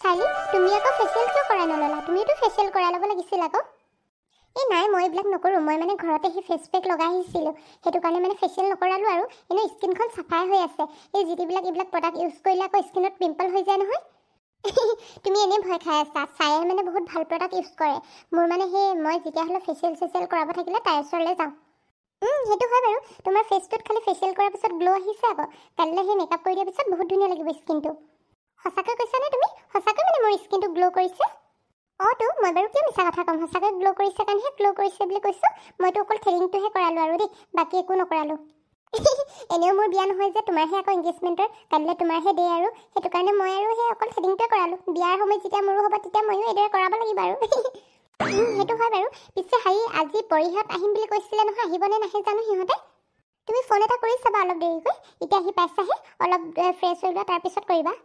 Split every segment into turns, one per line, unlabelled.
চালি তুমি আকৌ ফেচিয়েল কিয় কৰা নললা তুমিতো ফেচিয়েল কৰাই ল'ব লাগিছিল আকৌ এই নাই মই এইবিলাক নকৰোঁ মই মানে ঘৰতে সেই ফেচ পেক লগাই আহিছিলোঁ সেইটো কাৰণে মানে ফেচিয়েল নকৰালোঁ আৰু এনেই স্কিনখন চাফাই হৈ আছে এই যিবিলাক এইবিলাক প্ৰডাক্ট ইউজ কৰিলে আকৌ স্কিনত পিম্পল হৈ যায় নহয় তুমি এনেই ভয় খাই আছা চায়ে মানে বহুত ভাল প্ৰডাক্ট ইউজ কৰে মোৰ মানে সেই মই যেতিয়া হ'লে ফেচিয়েল কৰাব থাকিলে তাইৰ ওচৰলৈ যাওঁ সেইটো হয় বাৰু তোমাৰ ফেচটোত খালি ফেচিয়েল কৰাৰ পিছত গ্লো আহিছে আকৌ কাইলৈ সেই মেকআপ কৰি দিয়াৰ পিছত বহুত ধুনীয়া লাগিব স্কিনটো সঁচাকৈ কৈছানে তুমি সঁচাকৈ মানে মোৰ স্কিনটো গ্লো কৰিছে তো মই বাৰু কিয় মিছা কথা ক'ম সঁচাকৈ গ্লো কৰিছে কাৰণেহে গ্লো কৰিছে বুলি কৈছোঁ মইতো অকল থ্ৰেডিংটোহে কৰালোঁ আৰু দেই বাকী একো নকৰালোঁ এনেও মোৰ বিয়া নহয় যে তোমাৰহে আকৌ এংগেজমেণ্টৰ কাইলৈ তোমাৰহে ডে আৰু সেইটো কাৰণে মই আৰু সেই অকল থ্ৰেডিংটোৱে কৰালোঁ বিয়াৰ সময়ত যেতিয়া মোৰো হ'ব তেতিয়া ময়ো এইদৰে কৰাব লাগিব আৰু সেইটো হয় বাৰু পিছে আজি পৰিহঁত আহিম বুলি কৈছিলে নহয় আহিবনে নাহে জানো সিহঁতে তুমি ফোন এটা কৰি চাবা অলপ দেৰিকৈ এতিয়া আহি পাইছাহে অলপ ফ্ৰেছ হৈ লোৱা তাৰপিছত কৰিবা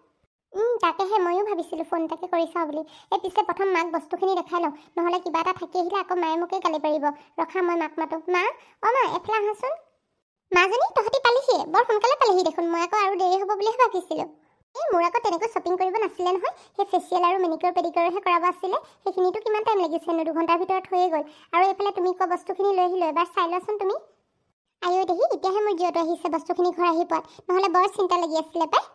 তাকেহে ময়ো ভাবিছিলোঁ ফোন এটাকে কৰি চাওঁ বুলি এই পিছে প্ৰথম মাক বস্তুখিনি দেখাই লওঁ নহ'লে কিবা এটা থাকি আহিলে আকৌ মায়ে মোকে গালি পাৰিব ৰখা মই মাক মাতো মা মা এফালে আহাচোন মাজনী তহঁতি পালিহি বৰ সোনকালে পালিহি দেখোন মই আকৌ আৰু দেৰি হ'ব বুলিহে ভাবিছিলোঁ এই মোৰ আকৌ তেনেকৈ শ্বপিং কৰিব নাছিলে নহয় সেই ফেচিয়েল আৰু মেনিকিউৰ পেডিকিউৰহে কৰাব আছিলে সেইখিনিতো কিমান টাইম লাগিছেনো 2 ঘণ্টাৰ ভিতৰত হৈয়ে গ'ল আৰু এইফালে তুমি কোৱা বস্তুখিনি লৈ আহিলোঁ এবাৰ চাই লোৱাচোন তুমি আয়ো দেহি এতিয়াহে মোৰ জিঅ'টো আহিছে বস্তুখিনি ঘৰ আহি পোৱাত নহ'লে বৰ চিন্তা লাগি আছিলে পাই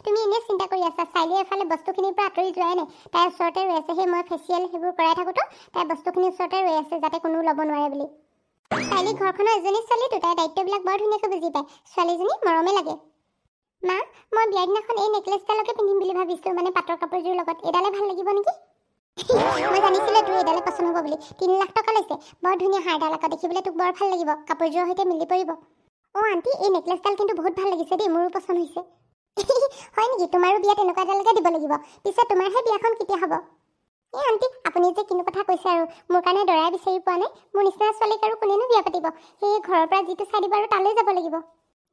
তুমি এনেই চিন্তা কৰি আছা চাইলি এফালে বস্তুখিনিৰ পৰা আঁতৰি যোৱাই নাই তাইৰ ওচৰতে ৰৈ আছে সেই মই ফেচিয়েল সেইবোৰ কৰাই থাকোঁতো তাইৰ বস্তুখিনিৰ ওচৰতে ৰৈ আছে যাতে কোনো ল'ব নোৱাৰে বুলি চাইলি ঘৰখনৰ এজনী ছোৱালীতো তাইৰ দায়িত্ববিলাক বৰ ধুনীয়াকৈ বুজি পায় ছোৱালীজনী মৰমে লাগে মা মই বিয়াৰ দিনাখন এই নেকলেছডালকে পিন্ধিম বুলি ভাবিছোঁ মানে পাটৰ কাপোৰযোৰ লগত এইডালে ভাল লাগিব নেকি মই জানিছিলোঁ তোৰ এইডালে পচন্দ হ'ব বুলি 3 লাখ টকা লৈছে বৰ ধুনীয়া হাৰডাল আকৌ দেখিবলৈ তোক বৰ ভাল লাগিব কাপোৰযোৰৰ সৈতে মিলি পৰিব আণ্টি এই নেকলেছডাল কিন্তু বহুত ভাল লাগিছে দেই মোৰো পচন্দ হৈছে হয় নেকি তোমাৰো বিয়া তেনেকুৱা এডালকে দিব লাগিব পিছে তোমাৰহে বিয়াখন কেতিয়া হ'ব এই আণ্টি আপুনি যে কিনো কথা কৈছে আৰু মোৰ কাৰণে দৰাই বিচাৰি পোৱা নাই মোৰ নিচিনা ছোৱালীক আৰু কোনেনো বিয়া পাতিব সেই ঘৰৰ পৰা যিটো চাই দিব আৰু তালৈ যাব লাগিব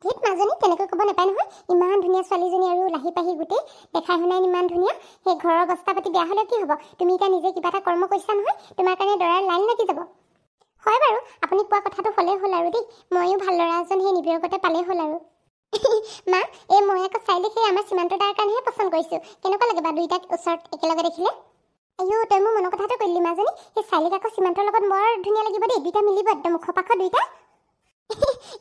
ঠিক মাজনী তেনেকৈ ক'ব নাপায় নহয় ইমান ধুনীয়া ছোৱালীজনী আৰু লাহি পাহি গোটেই দেখাই শুনাই ইমান ধুনীয়া সেই ঘৰৰ অৱস্থা পাতি বেয়া হ'লে কি হ'ব তুমি এতিয়া নিজে কিবা এটা কৰ্ম কৰিছা নহয় তোমাৰ কাৰণে দৰাৰ লাইন লাগি যাব হয় বাৰু আপুনি কোৱা কথাটো হ'লেই হ'ল আৰু দেই ময়ো ভাল ল'ৰা এজন সেই নিবিড়কতে পালেই হ'ল আৰু মা এই মই আকৌ চাইলে সেই আমাৰ সীমান্ত দাৰ কাৰণেহে পচন্দ কৰিছোঁ কেনেকুৱা লাগে বা দুইটাক ওচৰত একেলগে দেখিলে আয়ো তই মোৰ মনৰ কথাটো কৰিলি মাজনী সেই চাইলিক আকৌ সীমান্তৰ লগত বৰ ধুনীয়া লাগিব দেই দুইটা মিলিব একদম মুখপাখ দুইটা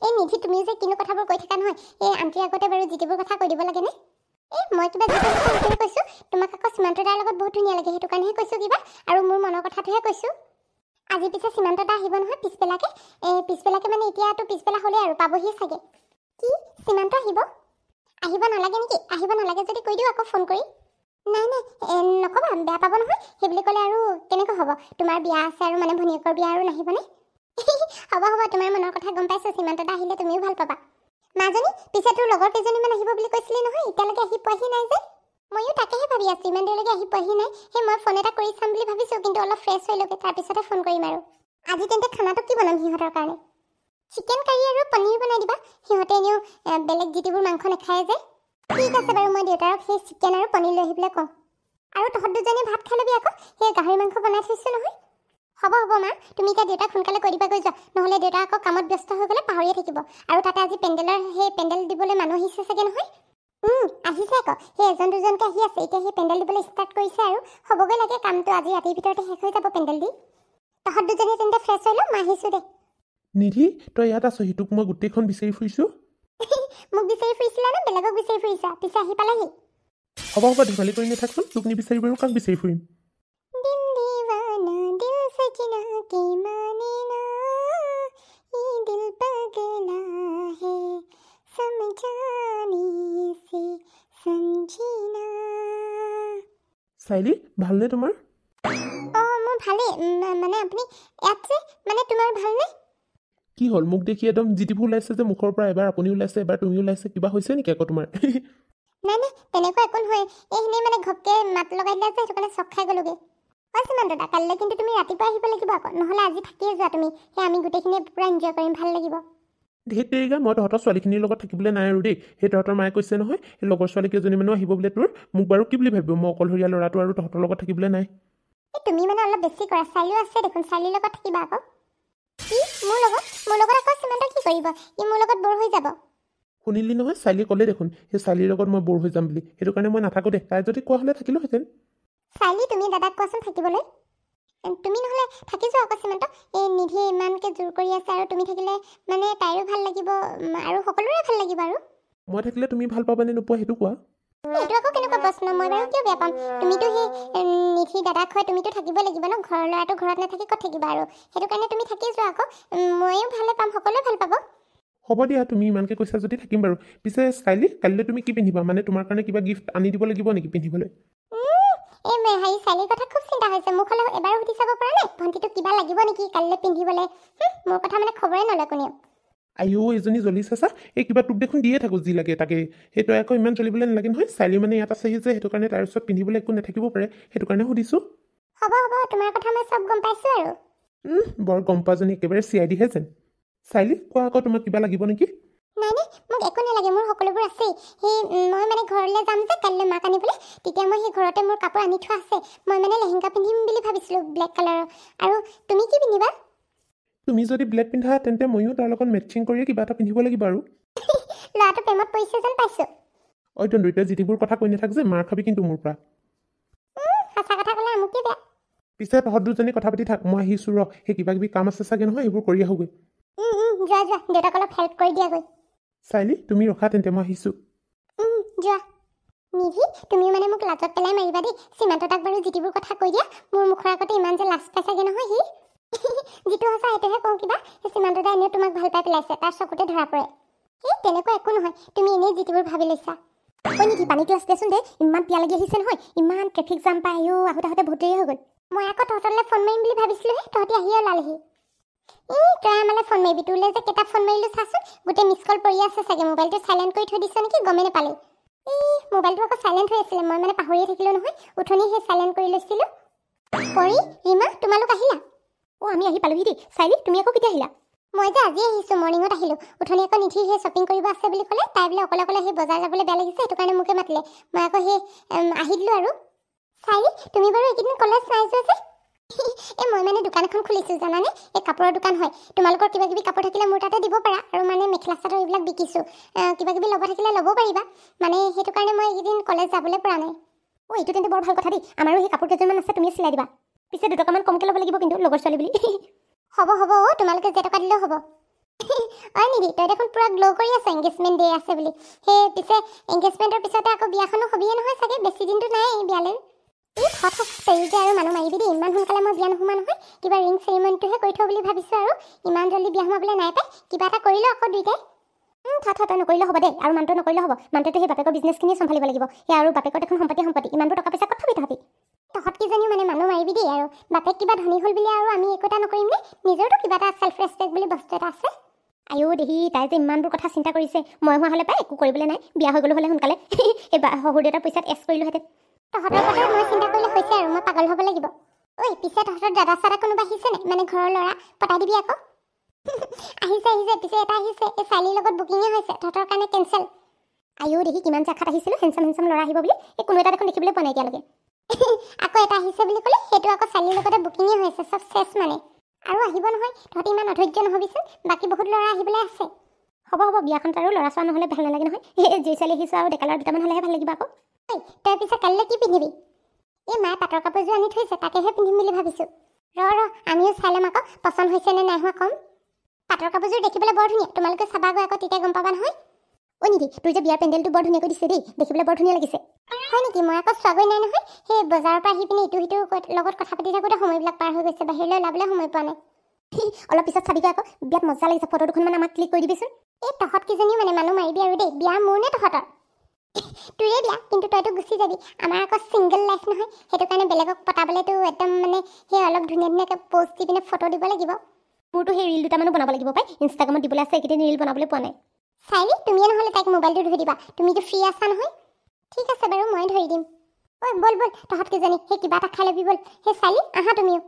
এই নিধি তুমি যে কিনো কথাবোৰ কৈ থাকা নহয় এই আণ্টিৰ আগতে বাৰু যিটিবোৰ কথা কৈ দিব লাগেনে এই মই কিবা যিটো কথা সেইটোৱে কৈছোঁ তোমাক আকৌ সীমান্ত দাৰ লগত বহুত ধুনীয়া লাগে সেইটো কাৰণেহে কৈছোঁ কিবা আৰু মোৰ মনৰ কথাটোহে কৈছোঁ আজি পিছে সীমান্ত দা আহিব নহয় পিছবেলাকে মানে এতিয়াতো পিছবেলা হ'লেই আৰু পাবহিয়ে চাগে কি সীমান্ত আহিব নালাগে নেকি আহিব নালাগে যদি কৈ দিওঁ আকৌ ফোন কৰি নাই নক'বা বেয়া পাব নহয় সেই বুলি ক'লে আৰু কেনেকৈ হ'ব তোমাৰ বিয়া আছে আৰু মানে ভনীয়েকৰ বিয়া আৰু নাহিবনে হ'ব তোমাৰ মনৰ কথা গম পাইছোঁ সীমান্ত দা আহিলে তুমিও ভাল পাবা মাজনী পিছে তোৰ লগৰ কেইজনীমান আহিব বুলি কৈছিলি নহয় এতিয়ালৈকে আহি পোৱাহি নাই যে ময়ো তাকেহে ভাবি আছোঁ ইমান দেৰিলৈকে আহি পোৱাহি নাই সেই মই ফোন এটা কৰি চাম বুলি ভাবিছোঁ কিন্তু অলপ ফ্ৰেছ হৈ ল'গে তাৰপিছতে ফোন কৰিম আৰু আজি তেন্তে খানাটো কি বনাম সিহঁতৰ কাৰণে চিকেন কাৰী আৰু পনীৰ বনাই দিবা সিহঁতে এনেও বেলেগ যিটিবোৰ মাংস নাখায় যে ঠিক আছে বাৰু মই দেউতাৰক সেই চিকেন আৰু পনীৰ লৈ আহিবলৈ কওঁ আৰু তহঁত দুজনী ভাত খাই ল'বি আকৌ সেই গাহৰি মাংস বনাই থৈছোঁ নহয় হ'ব মা তুমি এতিয়া দেউতাক সোনকালে কৈ দিবা গৈ যোৱা নহ'লে দেউতা আকৌ কামত ব্যস্ত হৈ গ'লে পাহৰিয়ে থাকিব আৰু তাতে আজি পেণ্ডেল দিবলৈ মানুহ আহিছে চাগে নহয় আহিছে আকৌ সেই এজন দুজনকৈ আহি আছে এতিয়া সেই পেণ্ডেল দিবলৈ ষ্টাৰ্ট কৰিছে আৰু হ'বগৈ লাগে কামটো আজি ৰাতিৰ ভিতৰতে শেষ হৈ যাব পেণ্ডেল দি তহঁত দুজনী তেন্তে ফ্ৰেছ হৈ লওঁ মই আহিছোঁ দে
নিধি তই ইয়াত আছ সিটোক মই গোটেইখন বিচাৰি ফুৰিছোঁ
মোক বিচাৰি ফুৰিছিলা নে বেলেগক বিচাৰি ফুৰিছা পিছে আহি পালাহি
হ'ব ধেমালি কৰি নাথাকচোন তোক নিবিচাৰি বাৰু কাক বিচাৰি ফুৰিম চাইলি ভালনে তোমাৰ
মোৰ ভালেই মানে আপুনি ইয়াত যে মানে তোমাৰ ভালনে
কি হ'ল মোক দেখি একদম জিটিবোৰ ওলাইছে যে মুখৰ পৰা এবাৰ আপুনি ওলাইছে এবাৰ তুমি ওলাইছে কিবা হৈছে নেকি আকৌ তোমাৰ
নাই তেনেকুৱা একো নহয় এইখিনি মানে ঘপকে মাত লগাই দিলা যে সেইটো কাৰণে চক খাই গ'লোগে সীমান্ত দা কাইলৈ কিন্তু তুমি ৰাতিপুৱা আহিব লাগিব আকৌ নহ'লে আজি থাকিয়ে যোৱা তুমি সেই আমি গোটেইখিনিয়ে পূৰা এনজয় কৰিম ভাল লাগিব
ধেত তেৰিকা মই তহঁতৰ ছোৱালীখিনিৰ লগত থাকিবলৈ নাই আৰু দেই সেই তহঁতৰ মায়ে কৈছে নহয় সেই লগৰ ছোৱালী কেইজনীমানো আহিব বোলে তোৰ মোক বাৰু কি বুলি ভাবিব মই অকলশৰীয়া ল'ৰাটো আৰু তহঁতৰ লগত থাকিবলৈ নাই
তুমি মানে অলপ বেছি কৰা চাইলিও আছে দেখোন চাইলিৰ লগত থাকিবা আকৌ কি মোৰ লগত আকৌ সীমান্ত কি কৰিব ই মোৰ লগত বৰ হৈ যাব
শুনিলি নহয় চাইলিয়ে ক'লে দেখোন সেই চাইলিৰ লগত মই বৰ হৈ যাম বুলি সেইটো কাৰণে মই নাথাকোঁ দে তাই যদি কোৱা হ'লে থাকিলোহেঁতেন
চাইলি তুমি দাদাক কোৱাচোন থাকিবলৈ তুমি নহ'লে থাকি যোৱা আকৌ সীমান্ত এই নিধি ইমানকৈ জোৰ কৰি আছে আৰু তুমি থাকিলে মানে তাইৰো ভাল লাগিব আৰু সকলোৰে ভাল লাগিব আৰু
মই থাকিলে তুমি ভাল পাবানে নোপোৱা সেইটো কোৱা
এইটো আকৌ কেনেকুৱা প্ৰশ্ন মই বাৰু কিয় বেয়া পাম তুমিতো সেই নিধি দাদাক হয় তুমিতো থাকিবই লাগিব ন ঘৰৰ ল'ৰাটো ঘৰত নাথাকি ক'ত থাকিবা আৰু সেইটো কাৰণে তুমি থাকি যোৱা আকৌ ময়ো ভালে পাম সকলোৱে ভাল পাব
হ'ব দিয়া তুমি ইমানকৈ কৈছা যদি থাকিম বাৰু পিছে চাইলি কালিলৈ তুমি কি পিন্ধিবা মানে তোমাৰ কাৰণে কিবা গিফ্ট আনি দিব লাগিব নেকি পিন্ধিবলৈ
এই হেৰি চাইলিৰ কথা খুব চিন্তা হৈছে মোক হ'লে এবাৰ সুধি চাব পৰা নাই ভণ্টিটো কিবা লাগিব নেকি কালিলৈ পিন্ধিবলৈ মোৰ কথা মানে খবৰে নলয় কোনেও
আইও এজনী জ্বলিছে চা এই কিবা তোক দেখোন দিয়ে থাকোঁ যি লাগে তাকে সেইটো আকৌ ইমান জ্বলিবলৈ নালাগে নহয় চাইলি মানে ইয়াত আছেহি যে সেইটো কাৰণে তাৰ ওচৰত পিন্ধিবলৈ একো নাথাকিব পাৰে সেইটো কাৰণে সুধিছোঁ
হ'ব তোমাৰ কথা মই চব গম পাইছোঁ আৰু
বৰ গম পোৱাজনী একেবাৰে CIDহে যেন চাইলি কোৱা আকৌ তোমাক কিবা লাগিব নেকি
নাই মোক একো নালাগে মোৰ সকলোবোৰ আছেই সেই মই মানে ঘৰলৈ যাম যে কাইলৈ মাক আনিবলৈ তেতিয়া মই সেই ঘৰতে মোৰ কাপোৰ আনি থোৱা আছে মই মানে লেহেংগা পিন্ধিম বুলি ভাবিছিলোঁ ব্লেক কালাৰৰ আৰু তুমি কি পিন্ধিবা
তুমি যদি ব্লেক পিন্ধা তেন্তে ময়ো তাৰ লগত মেটচিং কৰিয়ে কিবা এটা পিন্ধিব লাগিব আৰু
ল'ৰাটো প্ৰেমত পৰিছে যেন পাইছোঁ
ঐ তন্দুৰিতে যিটিবোৰ কথা কৈ নাথাক যে মাৰ খাবি কিন্তু মোৰ পৰা
সঁচা কথা ক'লে আমুকে বেয়া
পিছে তহঁত দুজনী কথা পাতি থাক মই আহিছোঁ ৰ সেই কিবা কিবি কাম আছে চাগে নহয় এইবোৰ কৰি আহোগৈ
যোৱা দেউতাক অলপ হেল্প কৰি দিয়াগৈ
চাইলি তুমি ৰখা তেন্তে মই আহিছোঁ
যোৱা নিধি তুমিও মানে মোক লাজত পেলাই মাৰিবা দেই সীমান্ত তাক বাৰু যিটিবোৰ কথা কৈ দিয়া মোৰ মুখৰ আগতে ইমান যে লাজ পাইছাগে নহয় সি যিটো সঁচা সেইটোহে কওঁ কিবা সেই সীমান্ত দাই এনেও তোমাক ভাল পাই পেলাইছে তাৰ চকুতে ধৰা পৰে সেই তেনেকুৱা একো নহয় তুমি এনেই যিটিবোৰ ভাবি লৈছা ঐ নিধি পানীটো আছে দেচোন দে ইমান পিয়া লাগি আহিছে নহয় ইমান ট্ৰেফিক জাম পাই আহোঁতে বহুত দেৰি হৈ গ'ল মই আকৌ তহঁতলৈ ফোন মাৰিম বুলি ভাবিছিলোঁহে তহঁতি আহিয়ে ওলালেহি তই আমালৈ ফোন মাৰিবি তোলৈ যে কেইটা ফোন মাৰিলোঁ চাচোন গোটেই মিছ কল পৰি আছে চাগে মোবাইলটো চাইলেণ্ট কৰি থৈ দিছ নেকি গমেই নাপালি মোবাইলটো আকৌ চাইলেণ্ট হৈ আছিলে মই মানে পাহৰিয়ে থাকিলোঁ নহয় উঠনি সেই চাইলেণ্ট কৰি লৈছিলোঁ পৰি ৰীমা তোমালোক আহিলা আমি আহি পালোহি দেই চাইলি তুমি আকৌ কেতিয়া আহিলা মই যে আজি আহিছোঁ মৰ্ণিঙত আহিলোঁ উঠনি আকৌ নিধি সেই শ্বপিং কৰিব আছে বুলি ক'লে তাই বোলে অকলে সেই বজাৰ যাবলৈ বেয়া লাগিছে সেইটো কাৰণে মোকে মাতিলে মই আকৌ সেই আহি দিলোঁ আৰু চাইলি তুমি বাৰু এইকেইদিন কলেজ নাই যোৱা যে এই মই মানে দোকান এখন খুলিছোঁ জানানে এই কাপোৰৰ দোকান হয় তোমালোকৰ কিবা কিবি কাপোৰ থাকিলে মোৰ তাতে দিব পাৰা আৰু মানে মেখেলা চাদৰ এইবিলাক বিকিছোঁ কিবা কিবি ল'ব থাকিলে ল'ব পাৰিবা মানে সেইটো কাৰণে মই এইকেইদিন কলেজ যাবলৈ পৰা নাই এইটো তেন্তে বৰ ভাল কথা দেই আমাৰো সেই কাপোৰ কেইজনমান আছে তুমি চিলাই দিবা পিছে দুটকামান কমকৈ ল'ব লাগিব কিন্তু লগৰ ছোৱালী বুলি হ'ব তোমালোকে যে টকা দিলেও হ'ব নিধি তই দেখোন পুৰা গ্ল' কৰি আছে এংগেজমেণ্ট ডে আছে বুলি সেই পিছে এংগেজমেণ্টৰ পিছতে আকৌ বিয়াখনো হ'বিয়ে নহয় চাগে বেছি দিনটো নাই বিয়ালৈ দেৰিকৈ আৰু মানুহ মাৰিবি দেই ইমান সোনকালে মই বিয়া নোসোমা নহয় কিবা ৰিং চেৰিমনিটোহে কৰি থওঁ বুলি ভাবিছোঁ আৰু ইমান জল্দি বিয়া সোমাবলৈ নাই পাই কিবা এটা কৰিলোঁ আকৌ দুইটাই তই নকৰিলে হ'ব দেই আৰু মানুহটো নকৰিলে হ'ব মানুহটো সেই বাপেকৰ বিজনেছখিনিয়ে চম্ভালিব লাগিব সেই আৰু বাপেকৰ দেখোন সম্পত্তি ইমানবোৰ টকা পইচা ক'ত থবি তহঁতকেইজনীও মানে মানুহ মাৰিবি দেই আৰু বাপেক কিবা ধনী হ'ল বুলি আৰু আমি একো এটা নকৰিম নে নিজৰতো কিবা এটা ছেল্ফ ৰেচপেক্ট বুলি বস্তু এটা আছে দেহি তাই যে ইমানবোৰ কথা চিন্তা কৰিছে মই হোৱা হ'লে পাই একো কৰিবলৈ নাই বিয়া হৈ গ'লো হ'লে সোনকালে এই শহুৰ দেউতাৰ পইচাত এছ কৰিলোহেঁতেন তহঁতৰ কথা মই চিন্তা কৰিলে হৈছে আৰু মই পাগল হ'ব লাগিব পিছে তহঁতৰ দাদা চাদা কোনোবা আহিছে নে মানে ঘৰৰ ল'ৰা পতাই দিবি আকৌ আহিছে পিছে এটা আহিছে এই চাইলিৰ লগত বুকিঙে হৈছে তহঁতৰ কাৰণে কেঞ্চেল দেখি কিমান জাখাত আহিছিলোঁ হেণ্ডচাম ল'ৰা আহিব বুলি এই কোনো এটা দেখোন দেখিবলৈ পোৱা নাই এতিয়ালৈকে আকৌ এটা আহিছে বুলি ক'লে সেইটো আকৌ চাইলিৰ লগতে বুকিঙে হৈছে চব চেছ মানে আৰু আহিব নহয় তহঁতি ইমান অধৈৰ্য নহ'বিচোন বাকী বহুত ল'ৰা আহিবলৈ আছে হ'ব বিয়াখনত আৰু ল'ৰা ছোৱা নহ'লে ভাল নালাগে নহয় জুই চালি আহিছোঁ আৰু ডেকা ল'ৰা দুটামান হ'লেহে ভাল লাগিব আকৌ তই পিছে কালিলৈ কি পিন্ধিবি এই মায়ে পাটৰ কাপোৰযোৰ আনি থৈছে তাকেহে পিন্ধিম বুলি ভাবিছোঁ আমিও চাই ল'ম আকৌ পচন্দ হৈছে নে নাই হোৱা কম পাটৰ কাপোৰযোৰ দেখিবলৈ বৰ ধুনীয়া তোমালোকে চাবাগৈ আকৌ তেতিয়া গম পাবা নহয় নিধি তোৰ যে বিয়াৰ পেণ্ডেলটো বৰ ধুনীয়াকৈ দিছে দেই দেখিবলৈ বৰ ধুনীয়া লাগিছে হয় নেকি মই আকৌ চোৱাগৈ নাই নহয় সেই বজাৰৰ পৰা আহি পিনে ইটো সিটোৰ লগত কথা পাতি থাকোঁতে সময়বিলাক পাৰ হৈ গৈছে বাহিৰলৈ ওলাবলৈ সময় পোৱা নাই অলপ পিছত চাবিগৈ আকৌ বিয়াত মজা লাগিছে ফটো দুখনমান আমাক ক্লিক কৰি দিবিচোন তহঁতকেইজনীও মানে মানুহ মাৰিবি আৰু দেই বিয়া মোৰ নে তহঁতৰ তোৰে বিয়া কিন্তু তইতো গুচি যাবি আমাৰ আকৌ ছিংগল লাইফ নহয় সেইটো কাৰণে বেলেগক পতাবলৈতো একদম মানে সেই অলপ ধুনীয়াকৈ প'ষ্ট দি পিনে ফটো দিব লাগিব মোৰতো সেই ৰিল দুটামানো বনাব লাগিব পাই ইনষ্টাগ্ৰামত দিবলৈ আছে এইকেইদিন ৰিল বনাবলৈ পোৱা নাই চাইলি তুমিয়ে নহ'লে তাইক মোবাইলটো ধৰি দিবা তুমিতো ফ্ৰী আছা নহয় ঠিক আছে বাৰু মই ধৰি দিম বল তহঁতকেইজনী সেই কিবা এটা খাই ল'বি বল সেই চাইলি আহা তুমিও